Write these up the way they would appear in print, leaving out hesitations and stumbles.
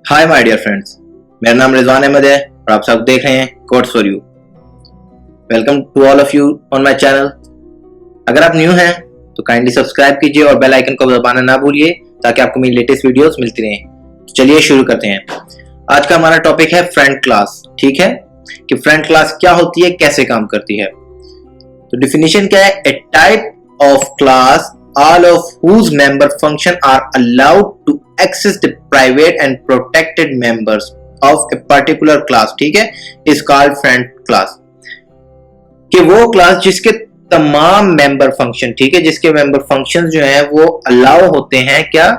Hi my dear friends, मेरा नाम रिजवान अहमद है और आप सब देख रहे हैं codes for you. Welcome to all of you on my channel. अगर आप न्यू हैं तो काइंडली सब्सक्राइब कीजिए और बेल आइकन को दबाना ना भूलिए ताकि आपको मेरी लेटेस्ट वीडियोस मिलती रहें। तो चलिए शुरू करते हैं। आज का हमारा टॉपिक है फ्रेंड क्लास। ठीक है कि फ्रेंड क्लास क्या होती है, कैसे काम करती है। तो डिफिनीशन क्या है? A type of class all of whose member function are allowed to access the private and protected members of a particular class, ठीक है, is called friend class। कि वो क्लास जिसके तमाम मेंबर फंक्शन, ठीक है, जिसके मेंबर फंक्शन जो है वो अलाउ होते हैं क्या,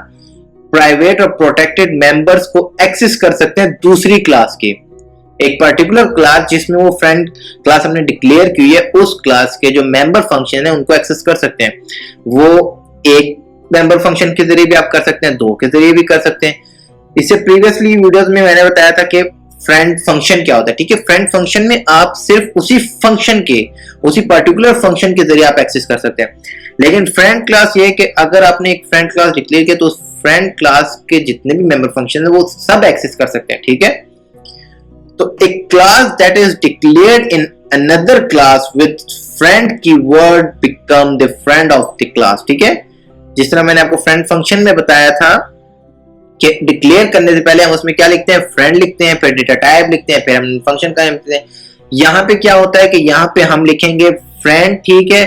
प्राइवेट और प्रोटेक्टेड मेंबर्स को एक्सेस कर सकते हैं दूसरी क्लास के। एक पर्टिकुलर क्लास जिसमें वो फ्रेंड क्लास हमने डिक्लेयर की है, उस क्लास के जो मेंबर फंक्शन है उनको एक्सेस कर सकते हैं। वो एक मेंबर फंक्शन के जरिए भी आप कर सकते हैं, दो के जरिए भी कर सकते हैं। इससे प्रीवियसली वीडियोस में मैंने बताया था कि फ्रेंड फंक्शन क्या होता है। ठीक है, फ्रेंड फंक्शन में आप सिर्फ उसी फंक्शन के, उसी पर्टिकुलर फंक्शन के जरिए आप एक्सेस कर सकते हैं। लेकिन फ्रेंड क्लास ये है कि अगर आपने एक फ्रेंड क्लास डिक्लेयर किया तो उस फ्रेंड क्लास के जितने भी मेंबर फंक्शन है वो सब एक्सेस कर सकते हैं। ठीक है, तो a class that is declared in another class with friend keyword become the friend of the class। ठीक है, जिस तरह मैंने आपको फ्रेंड फंक्शन में बताया था कि डिक्लेयर करने से पहले हम उसमें क्या लिखते हैं, फ्रेंड लिखते हैं, फिर डेटा टाइप लिखते हैं, फिर हम फंक्शन का लिखते हैं। यहाँ पे क्या होता है कि यहाँ पे हम लिखेंगे फ्रेंड, ठीक है,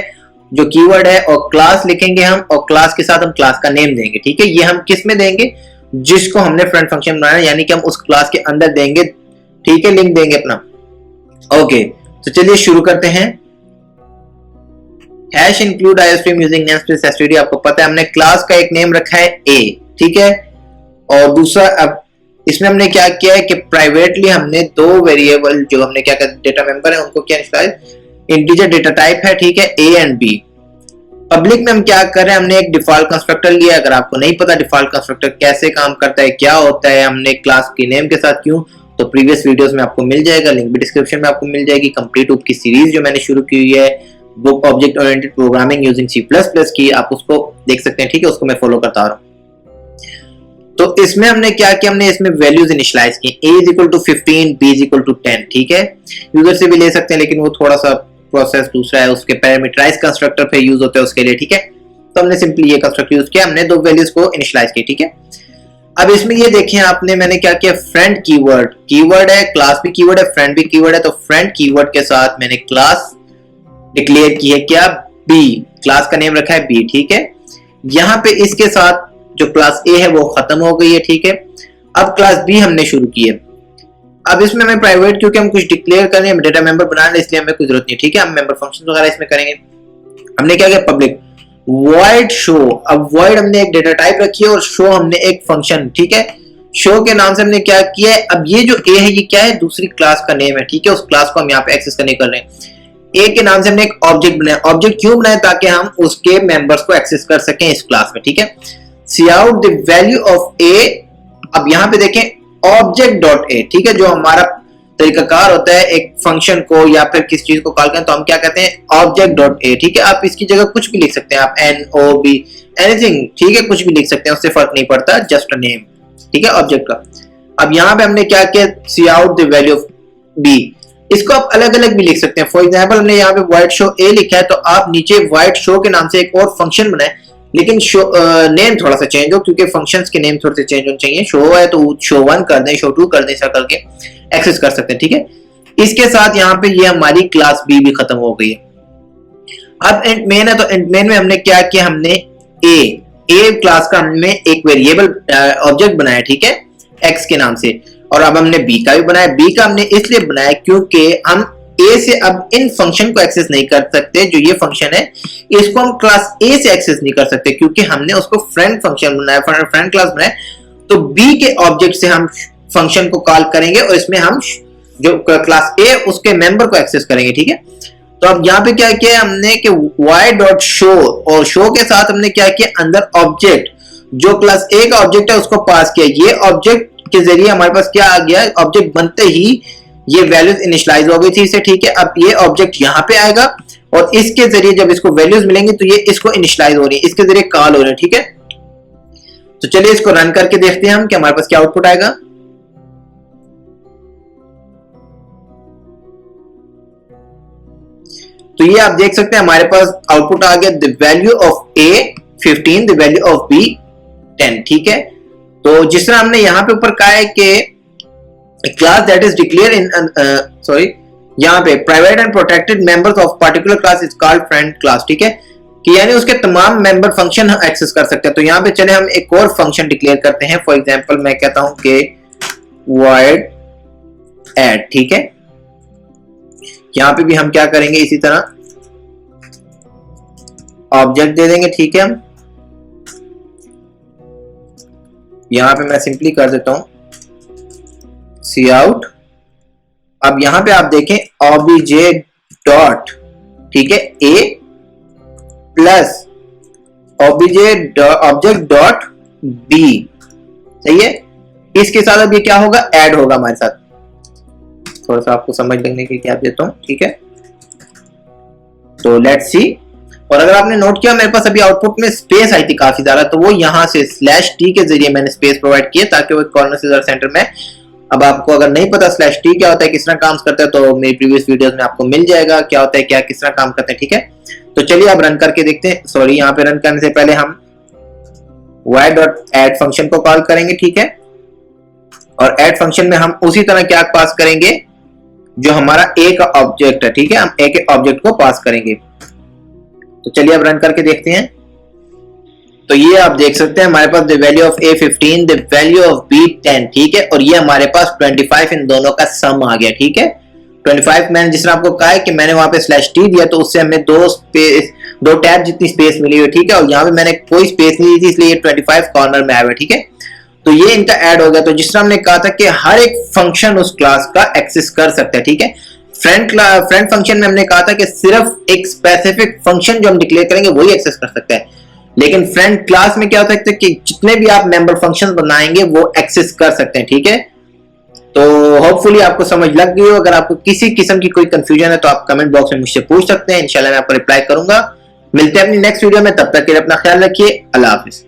जो कीवर्ड है, और क्लास लिखेंगे हम, और क्लास के साथ हम क्लास का नेम देंगे। ठीक है, ये हम किस में देंगे, जिसको हमने फ्रेंड फंक्शन बनाया, यानी कि हम उस क्लास के अंदर देंगे। ठीक है, लिंक देंगे अपना। ओके, तो चलिए शुरू करते हैं। Hash include iostream using namespace STD. आपको पता है हमने क्लास का एक नेम रखा है ए, ठीक है, और दूसरा अब इसमें हमने क्या किया है कि प्राइवेटली हमने दो वेरिएबल जो हमने क्या कर डेटा मेंबर है उनको क्या इंटीजर डेटा टाइप है, ठीक है, ए एंड बी। पब्लिक में हम क्या कर रहे हैं, हमने एक डिफॉल्ट कंस्ट्रक्टर लिया। अगर आपको नहीं पता डिफॉल्ट कंस्ट्रक्टर कैसे काम करता है, क्या होता है, हमने क्लास की नेम के साथ क्यों, तो प्रीवियस वीडियोस में आपको मिल जाएगा, लिंक भी डिस्क्रिप्शन में आपको मिल जाएगी। कंप्लीट उप की सीरीज जो मैंने शुरू की हुई है, book object oriented programming using C++ की, आप उसको देख सकते हैं। ठीक है, उसको मैं फॉलो करता रहा हूं। तो इसमें हमने क्या किया, हमने इसमें वैल्यूज इनिशियलाइज की, a = 15, b = 10। ठीक है, यूजर से भी ले सकते हैं लेकिन वो थोड़ा सा प्रोसेस दूसरा है, उसके पैरामीटराइज कंस्ट्रक्टर पे यूज होते हैं उसके लिए। ठीक है, तो हमने सिंपली ये कंस्ट्रक्टर यूज किया, हमने दो वैल्यूज को इनिशियलाइज की। ठीक है, अब इसमें ये देखें आपने, मैंने क्या किया, फ्रेंड कीवर्ड, कीवर्ड है, क्लास भी कीवर्ड है, फ्रेंड भी कीवर्ड है, तो फ्रेंड कीवर्ड के साथ मैंने क्लास डिक्लेयर की है क्या, बी, क्लास का नेम रखा है बी। ठीक है, यहां पे इसके साथ जो क्लास ए है वो खत्म हो गई है। ठीक है, अब क्लास बी हमने शुरू की है। अब इसमें हमें प्राइवेट, क्योंकि हम कुछ डिक्लेयर कर रहे हैं, डेटा मेंबर बनाने, इसलिए हमें कोई जरूरत नहीं। ठीक है, हम मेंबर फंक्शन वगैरह इसमें करेंगे। हमने क्या किया, पब्लिक void शो। अब void हमने एक डेटा टाइप रखी है और शो हमने एक फंक्शन। ठीक है, शो के नाम से हमने क्या किया है, अब ये जो ए है ये क्या है, दूसरी क्लास का नेम है। ठीक है, उस क्लास को हम यहाँ पे एक्सेस करने कर रहे हैं। ए के नाम से हमने एक ऑब्जेक्ट बनाया। ऑब्जेक्ट क्यों बनाया, ताकि हम उसके मेंबर्स को एक्सेस कर सकें इस क्लास में। ठीक है, सी आउट द वैल्यू ऑफ ए। अब यहाँ पे देखें ऑब्जेक्ट डॉट ए, ठीक है, जो हमारा तरीकाकार होता है एक फंक्शन को या फिर किस चीज को कॉल करें तो हम क्या कहते हैं, ऑब्जेक्ट डॉट ए। ठीक है, आप इसकी जगह कुछ भी लिख सकते हैं, आप एन ओ बी एनीथिंग, ठीक है, कुछ भी लिख सकते हैं, उससे फर्क नहीं पड़ता, जस्ट अ नेम। ठीक है, ऑब्जेक्ट का। अब यहाँ पे हमने क्या किया, see out the value of B. इसको आप अलग अलग भी लिख सकते हैं। फॉर एग्जाम्पल हमने यहाँ पे वाइट शो ए लिखा है, तो आप नीचे वाइट शो के नाम से एक और फंक्शन बनाए, लेकिन नेम थोड़ा सा चेंज हो, क्योंकि फंक्शंस के नेम थोड़े से चेंज होने चाहिए। शो है तो शो 1 कर दें, शो 2 कर दें, ऐसा करके एक्सेस कर सकते हैं। ठीक है, इसके साथ यहाँ पे ये हमारी क्लास बी भी खत्म हो गई है। अब एंड मेन है, तो एंड मेन में हमने क्या किया, हमने ए क्लास का हमने एक वेरिएबल ऑब्जेक्ट बनाया। ठीक है, एक्स के नाम से, और अब हमने बी का भी बनाया। बी का हमने इसलिए बनाया क्योंकि हम ए से अब इन फंक्शन को एक्सेस नहीं कर सकते। जो ये फंक्शन है इसको हम क्लास ए से एक्सेस नहीं कर सकते, क्योंकि हमने उसको फ्रेंड फंक्शन बनाया, फ्रेंड क्लास बनाया। तो बी के ऑब्जेक्ट से हम फंक्शन को कॉल करेंगे और इसमें हम जो क्लास ए उसके मेंबर को एक्सेस करेंगे। ठीक है, तो अब यहाँ पे क्या किया हमने कि y.show, और शो के साथ हमने क्या किया, अंदर ऑब्जेक्ट जो क्लास ए का ऑब्जेक्ट है उसको पास किया। ये ऑब्जेक्ट के जरिए हमारे पास क्या आ गया, ऑब्जेक्ट बनते ही ये वैल्यूज इनिशियलाइज हो गई थी इसे। ठीक है, अब ये ऑब्जेक्ट यहाँ पे आएगा और इसके जरिए जब इसको वैल्यूज मिलेंगी तो ये इसको इनिशियलाइज हो रही है, इसके जरिए कॉल हो रही है। ठीक है, तो चलिए इसको रन करके देखते हैं हम कि हमारे पास क्या आउटपुट आएगा। तो ये आप देख सकते हैं हमारे पास आउटपुट आ गया, the value of A 15, the value of B 10। ठीक है, तो जिस तरह हमने यहाँ पे ऊपर कहा है कि class that is declare in sorry यहाँ पे private and protected members of particular class is called friend class. ठीक है, कि यानी उसके तमाम मेंबर फंक्शन एक्सेस कर सकते हैं। तो यहाँ पे चले हम एक और फंक्शन डिक्लेयर करते हैं। फॉर एग्जांपल मैं कहता हूं कि void add। ठीक है, यहाँ पे भी हम क्या करेंगे, इसी तरह ऑब्जेक्ट दे देंगे। ठीक है, यहां पे मैं सिंपली कर देता हूं सी आउट। अब यहां पे आप देखें ऑब्जे डॉट, ठीक है, ए प्लस ऑब्जेक्ट डॉट बी, सही है। इसके साथ अब ये क्या होगा, ऐड होगा हमारे साथ। थोड़ा सा आपको समझ लगने के लिए क्या देता हूं। ठीक है, तो लेट्स सी। और अगर आपने नोट किया मेरे पास अभी आउटपुट में स्पेस आई थी काफी ज्यादा, तो वो यहां से /t के जरिए मैंने स्पेस प्रोवाइड किया ताकि वो कॉर्नर से सेंटर में। अब आपको अगर नहीं पता /t क्या होता है, किस तरह काम करता है, तो मेरी प्रीवियस वीडियोस में आपको मिल जाएगा क्या होता है, क्या किस तरह काम करते हैं। ठीक है, तो चलिए अब रन करके देखते हैं। सॉरी, यहाँ पे रन करने से पहले हम y.add फंक्शन को कॉल करेंगे। ठीक है, और ऐड फंक्शन में हम उसी तरह क्या पास करेंगे जो हमारा ए का ऑब्जेक्ट है। ठीक है, हम ए के ऑब्जेक्ट को पास करेंगे। तो चलिए अब रन करके देखते हैं। तो ये आप देख सकते हैं हमारे पास the value of A 15, the value of B 10। ठीक है, और ये हमारे पास 25 इन दोनों का सम आ गया। ठीक है, 25 मैंने जिस तरह आपको कहा है कि मैंने वहां पे /t दिया तो उससे हमें दो टैब जितनी स्पेस मिली हुई। ठीक है, और यहाँ पे मैंने कोई स्पेस नहीं दी थी, इसलिए 25 कॉर्नर में आया हुआ। ठीक है, तो ये इनका ऐड हो गया। तो जिस तरह हमने कहा था कि हर एक फंक्शन उस क्लास का एक्सेस कर सकता है। ठीक है, फ्रेंड फंक्शन में हमने कहा था कि सिर्फ एक स्पेसिफिक फंक्शन जो हम डिक्लेयर करेंगे वही एक्सेस कर सकता है, लेकिन फ्रेंड क्लास में क्या होता है कि जितने भी आप मेंबर फंक्शन बनाएंगे वो एक्सेस कर सकते हैं। ठीक है, तो होपफुली आपको समझ लग गई हो। अगर आपको किसी किस्म की कोई कंफ्यूजन है तो आप कमेंट बॉक्स में मुझसे पूछ सकते हैं, इंशाल्लाह मैं आपको रिप्लाई करूंगा। मिलते हैं अपनी नेक्स्ट वीडियो में, तब तक के लिए अपना ख्याल रखिए। अल्लाह हाफिज।